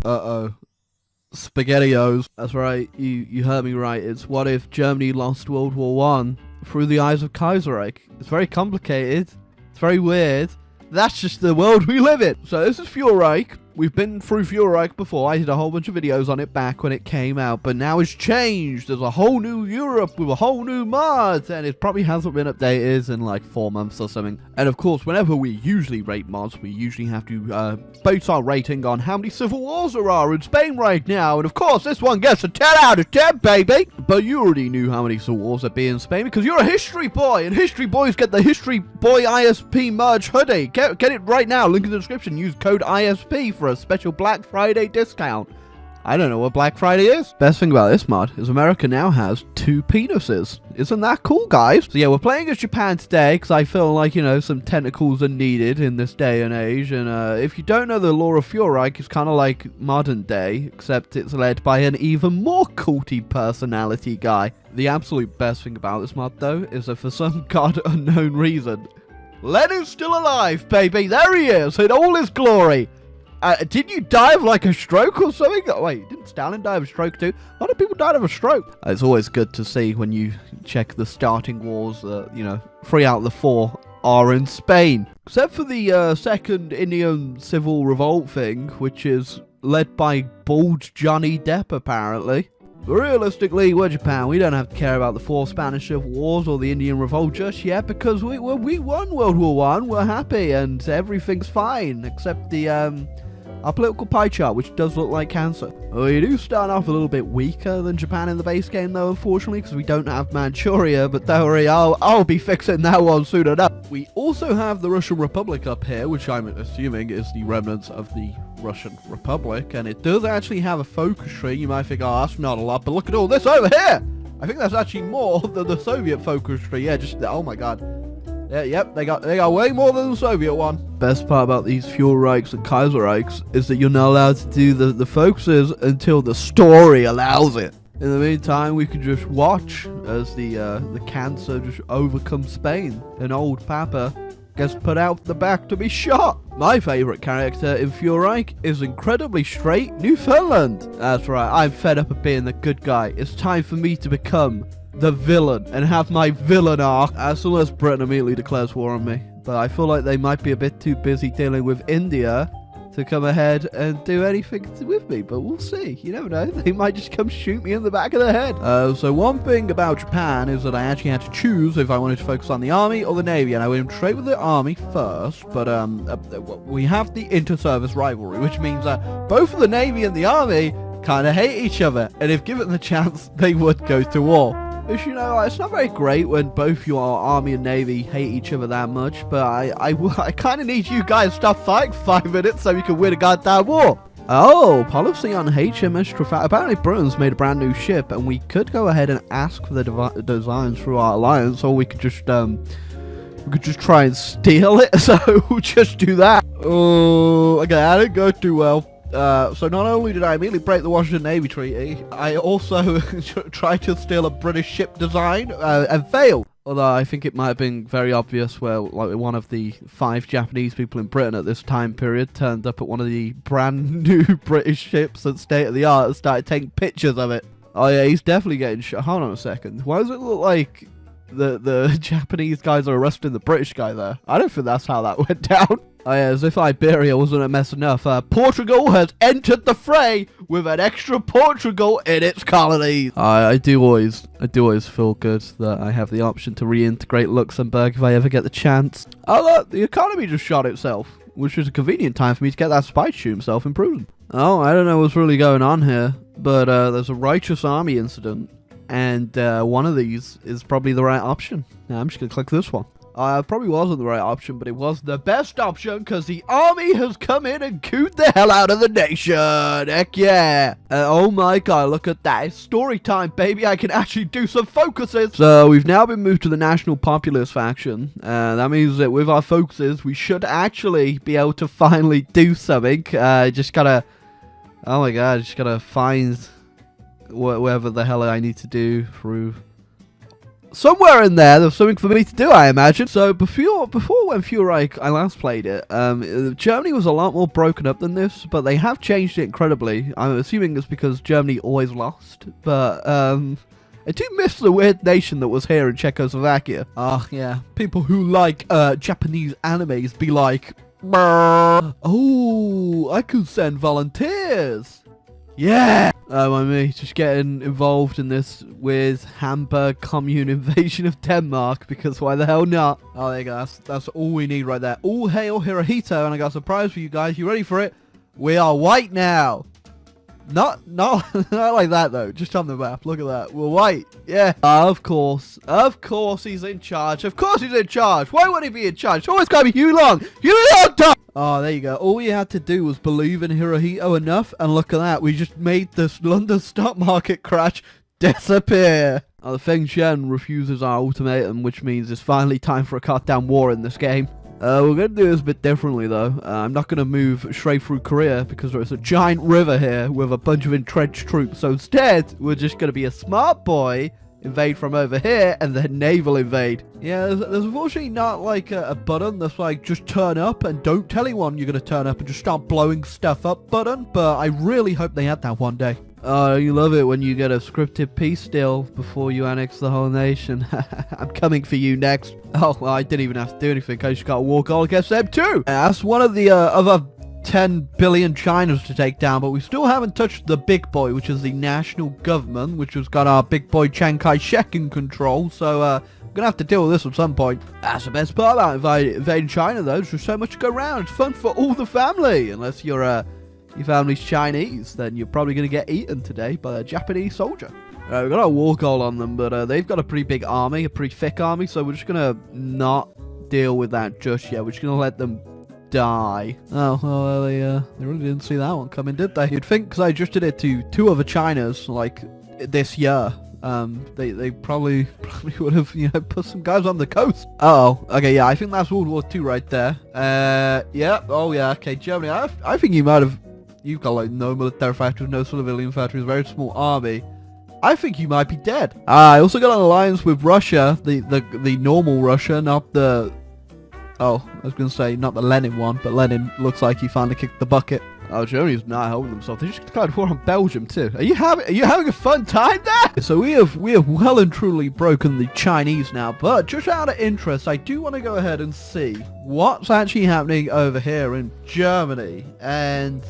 Uh-oh. SpaghettiOs. That's right, you heard me right. It's what if Germany lost World War One through the eyes of Kaiserreich. It's very complicated. It's very weird. That's just the world we live in. So this is Fuhrerreich. We've been through Fuhrerreich before. I did a whole bunch of videos on it back when it came out, but now it's changed. There's a whole new Europe with a whole new mods, and it probably hasn't been updated in like 4 months or something. And of course, whenever we usually rate mods, we usually have to base our rating on how many civil wars there are in Spain right now. And of course, this one gets a 10 out of 10, baby. But you already knew how many civil wars there'd be in Spain because you're a history boy, and history boys get the History Boy ISP merch hoodie. Get it right now. Link in the description. Use code ISP for a special Black Friday discount. I don't know what Black Friday is. Best thing about this mod is America now has 2 penises. Isn't that cool, guys? So yeah, we're playing as Japan today because I feel like, you know, some tentacles are needed in this day and age. And if you don't know the lore of Fuhrerreich, it's kind of like modern day, except it's led by an even more culty personality guy. The absolute best thing about this mod, though, is that for some god unknown reason, Lenin's still alive, baby. There he is in all his glory. Did you die of like a stroke or something? Oh, wait, didn't Stalin die of a stroke too? A lot of people died of a stroke. It's always good to see when you check the starting wars, you know, 3 out of the 4 are in Spain. Except for the second Indian civil revolt thing, which is led by bald Johnny Depp, apparently. But realistically, we're Japan. We don't have to care about the 4 Spanish Civil Wars or the Indian Revolt just yet because we won World War One. We're happy and everything's fine except the our political pie chart, which does look like cancer. We do start off a little bit weaker than Japan in the base game, though, unfortunately, because we don't have Manchuria, but don't worry, I'll be fixing that one soon enough. We also have the Russian Republic up here, which I'm assuming is the remnants of the Russian Republic, and it does actually have a focus tree. You might think, oh, that's not a lot, but look at all this over here! I think that's actually more than the Soviet focus tree. Yeah, just, oh my god. Yeah, yep, they got way more than the Soviet one. Best part about these Fuhrerreichs and Kaiserreichs is that you're not allowed to do the focuses until the story allows it. In the meantime, we can just watch as the cancer just overcomes Spain, and old Papa gets put out the back to be shot. My favourite character in Fuhrerreich is incredibly straight Newfoundland. That's right, I'm fed up of being the good guy. It's time for me to become the villain and have my villain arc as soon as Britain immediately declares war on me. But I feel like they might be a bit too busy dealing with India to come ahead and do anything with me, but we'll see. You never know, they might just come shoot me in the back of the head. So one thing about Japan is that I actually had to choose if I wanted to focus on the army or the navy, and I went straight with the army first, but we have the inter-service rivalry, which means that both of the navy and the army kind of hate each other, and if given the chance, they would go to war. Which, you know, it's not very great when both your army and navy hate each other that much, but I kind of need you guys to stop fighting for 5 minutes so we can win a goddamn war. Oh, policy on HMS Trafalgar. Apparently Britain's made a brand new ship, and we could go ahead and ask for the designs through our alliance, or we could just try and steal it, so we'll just do that. Oh, okay, that didn't go too well. So not only did I immediately break the Washington Navy Treaty, I also tried to steal a British ship design and failed. Although I think it might have been very obvious where like one of the 5 Japanese people in Britain at this time period turned up at one of the brand new British ships at state of the art and started taking pictures of it. Oh yeah, he's definitely getting shot. Hold on a second. Why does it look like the Japanese guys are arresting the British guy there? I don't think that's how that went down. Oh yeah, as if Iberia wasn't a mess enough, Portugal has entered the fray with an extra Portugal in its colonies. I do always feel good that I have the option to reintegrate Luxembourg if I ever get the chance. Oh look, the economy just shot itself, which is a convenient time for me to get that spy to shoot himself in prison. Oh, I don't know what's really going on here, but there's a righteous army incident, and one of these is probably the right option. Now I'm just gonna click this one. It probably wasn't the right option, but it was the best option because the army has come in and cooed the hell out of the nation. Heck yeah. Oh my god, look at that. It's story time, baby. I can actually do some focuses. So we've now been moved to the National Populist faction. That means that with our focuses, we should actually be able to finally do something. Just gotta... Oh my god, just gotta find whatever the hell I need to do through somewhere in there's something for me to do, I imagine. So before when Fuhrerreich I last played it, Germany was a lot more broken up than this, but they have changed it incredibly. I'm assuming it's because Germany always lost, but I do miss the weird nation that was here in Czechoslovakia. Ah, yeah. People who like Japanese animes be like, "Brr. Oh, I could send volunteers. Yeah. Oh, my me, just getting involved in this weird Hamburg commune invasion of Denmark, because why the hell not? Oh, there you go. That's all we need right there. All hail Hirohito, and I got a surprise for you guys. You ready for it? We are white now. Not like that though. Just on the map. Look at that. We're white. Yeah. Of course he's in charge. Of course he's in charge. Why would he be in charge? It's always gotta be Hugh Long. Oh, there you go. All you had to do was believe in Hirohito enough, and look at that. We just made this London stock market crash disappear. Oh, the Feng Shen refuses our ultimatum, which means it's finally time for a goddamn war in this game. We're going to do this a bit differently, though. I'm not going to move straight through Korea, because there's a giant river here with a bunch of entrenched troops. So instead, we're just going to be a smart boy, invade from over here, and then naval invade. Yeah, there's unfortunately not like a button that's like, just turn up and don't tell anyone you're going to turn up and just start blowing stuff up button, but I really hope they had that one day. Oh, you love it when you get a scripted peace deal before you annex the whole nation. I'm coming for you next. Oh, well, I didn't even have to do anything. I just got a war goal against them too. That's one of the other 10 billion Chinas to take down, but we still haven't touched the big boy, which is the national government, which has got our big boy Chiang Kai-shek in control. So, we're gonna have to deal with this at some point. That's the best part about invading China, though. There's so much to go around. It's fun for all the family, unless you're your family's Chinese, then you're probably going to get eaten today by a Japanese soldier. We've got a war goal on them, but they've got a pretty big army, a pretty thick army, so we're just going to not deal with that just yet. We're just going to let them die. Oh, well, they really didn't see that one coming, did they? You'd think, because I just did it to 2 other Chinas, like, this year. They probably would have, put some guys on the coast. Uh-oh. Okay, yeah, I think that's World War II right there. Yeah. Oh, yeah, okay, Germany. I think you might have... You've got, like, no military factories, no civilian factories, very small army. I think you might be dead. I also got an alliance with Russia, the normal Russia, not the... Oh, I was going to say, not the Lenin one, but Lenin looks like he finally kicked the bucket. Oh, Germany's not helping themselves. They just declared war on Belgium, too. Are you having a fun time there? So we have well and truly broken the Chinese now, but just out of interest, I do want to go ahead and see what's actually happening over here in Germany, and...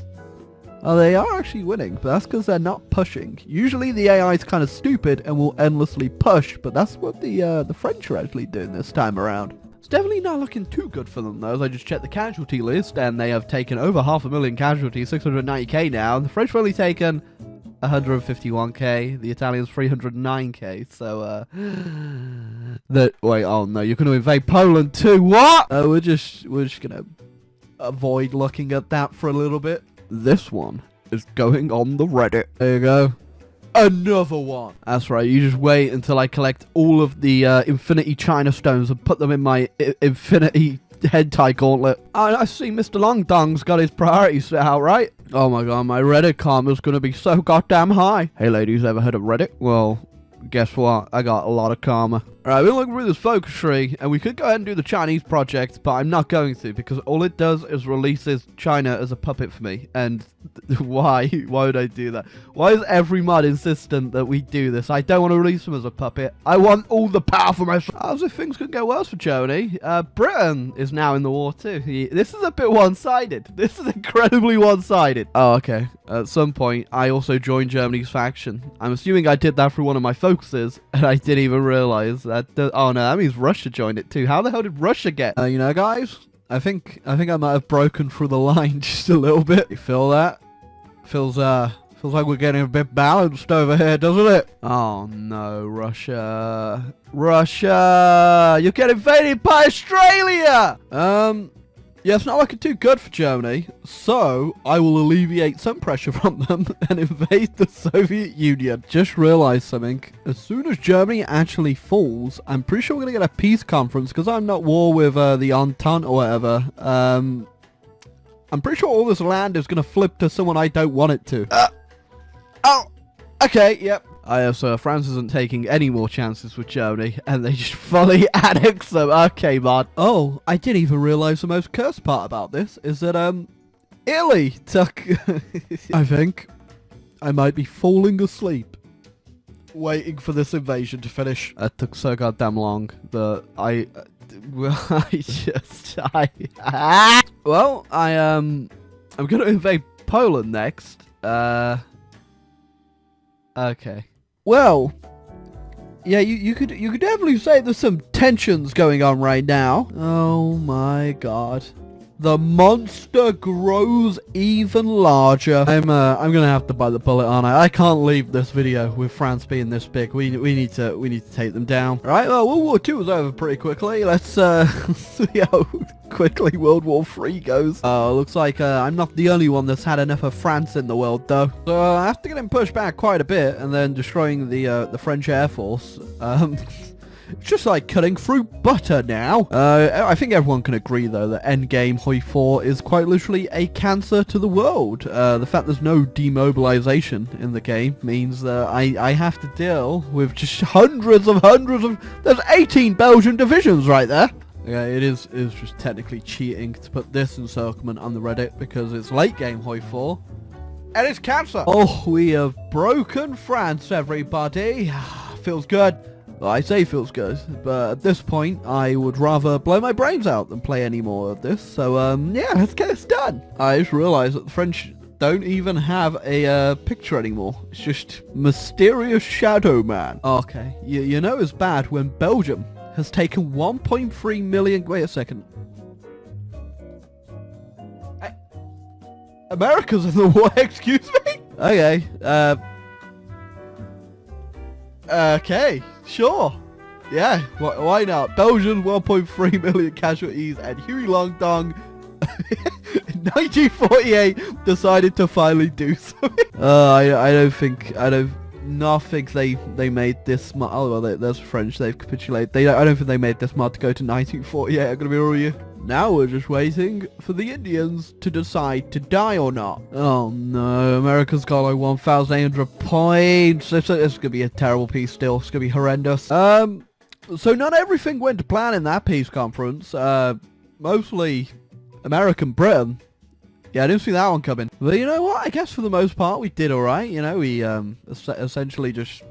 Oh, they are actually winning, but that's because they're not pushing. Usually the AI is kind of stupid and will endlessly push, but that's what the French are actually doing this time around. It's definitely not looking too good for them, though, as I just checked the casualty list, and they have taken over 500,000 casualties, 690k now, and the French have only taken 151k, the Italians 309k, so, wait, oh no, you're going to invade Poland too, what? We're just going to avoid looking at that for a little bit. This one is going on the Reddit. There you go. Another one. That's right. You just wait until I collect all of the Infinity China stones and put them in my Infinity Hentai Gauntlet. I see Mr. Long Dong's got his priorities set out, right? Oh my god, my Reddit karma's gonna be so goddamn high. Hey ladies, ever heard of Reddit? Well, guess what? I got a lot of karma. Alright, we're looking through this focus tree, and we could go ahead and do the Chinese project, but I'm not going to, because all it does is releases China as a puppet for me, and why? Why would I do that? Why is every mod insistent that we do this? I don't want to release them as a puppet. I want all the power for myself. As if things could get worse for Germany. Britain is now in the war too. This is a bit one-sided. This is incredibly one-sided. Oh, okay. At some point, I also joined Germany's faction. I'm assuming I did that through one of my focuses, and I didn't even realize that. Oh no, that means Russia joined it too. How the hell did Russia get? You know, guys, I think I might have broken through the line just a little bit. You feel that? Feels like we're getting a bit balanced over here, doesn't it? Oh no, Russia. Russia! You're getting invaded by Australia! Yeah, it's not looking too good for Germany, so I will alleviate some pressure from them and invade the Soviet Union. Just realized something. As soon as Germany actually falls, I'm pretty sure we're going to get a peace conference, because I'm not war with the Entente or whatever. I'm pretty sure all this land is going to flip to someone I don't want it to. Oh, okay, yep. So France isn't taking any more chances with Germany, and they just fully annex them. Okay, man. Oh, I didn't even realise the most cursed part about this is that, Italy took... I think I might be falling asleep waiting for this invasion to finish. It took so goddamn long that I'm gonna invade Poland next. Okay. Well, yeah, you could definitely say there's some tensions going on right now. Oh my god. The monster grows even larger. I'm gonna have to bite the bullet, aren't I? I can't leave this video with France being this big. We need to take them down. All right. Well, World War II was over pretty quickly. Let's see how quickly World War III goes. Looks like I'm not the only one that's had enough of France in the world, though. So after getting pushed back quite a bit and then destroying the French Air Force, it's just like cutting through butter now. I think everyone can agree, though, that Endgame Hoi 4 is quite literally a cancer to the world. The fact there's no demobilization in the game means that I have to deal with just hundreds of... There's 18 Belgian divisions right there. Yeah, it is just technically cheating to put this encirclement on the Reddit because it's late game Hoi 4. And it's cancer. Oh, we have broken France, everybody. Feels good. Well, I say feels good, but at this point, I would rather blow my brains out than play any more of this. So, yeah, let's get this done. I just realized that the French don't even have a picture anymore. It's just Mysterious Shadow Man. Okay, you know it's bad when Belgium has taken 1.3 million... Wait a second. America's in the war, excuse me? Okay, okay, sure. Yeah, why not? Belgium, 1.3 million casualties, and Huey Long Dong in 1948 decided to finally do something. I don't think they made this mod. Oh, well, there's French, they've capitulated. I don't think they made this mod to go to 1948, I'm gonna be real with you. Now we're just waiting for the Indians to decide to die or not. Oh no, America's got like 1,800 points. It's gonna be a terrible peace still. It's gonna be horrendous. So not everything went to plan in that peace conference. Mostly America and Britain. Yeah, I didn't see that one coming. But you know what? I guess for the most part we did alright. You know, we essentially just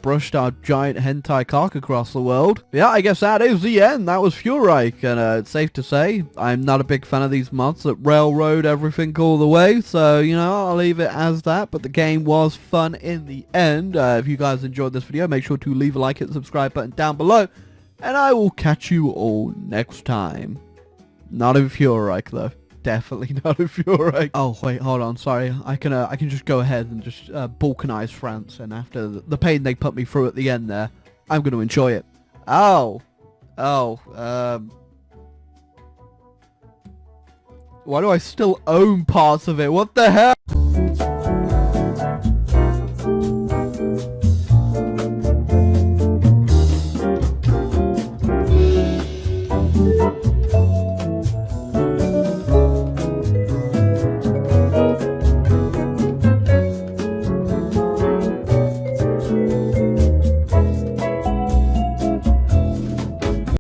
brushed our giant hentai cock across the world. Yeah, I guess that is the end. That was Fuhrerreich, and it's safe to say I'm not a big fan of these mods that railroad everything all the way, so, you know, I'll leave it as that, but the game was fun in the end. If you guys enjoyed this video, make sure to leave a like, hit the subscribe button down below, and I will catch you all next time. Not in Fuhrerreich, though. Definitely not if you're right. Oh wait, hold on. Sorry, I can just go ahead and just balkanize France, and after the pain they put me through at the end there, I'm going to enjoy it. Why do I still own parts of it? What the hell?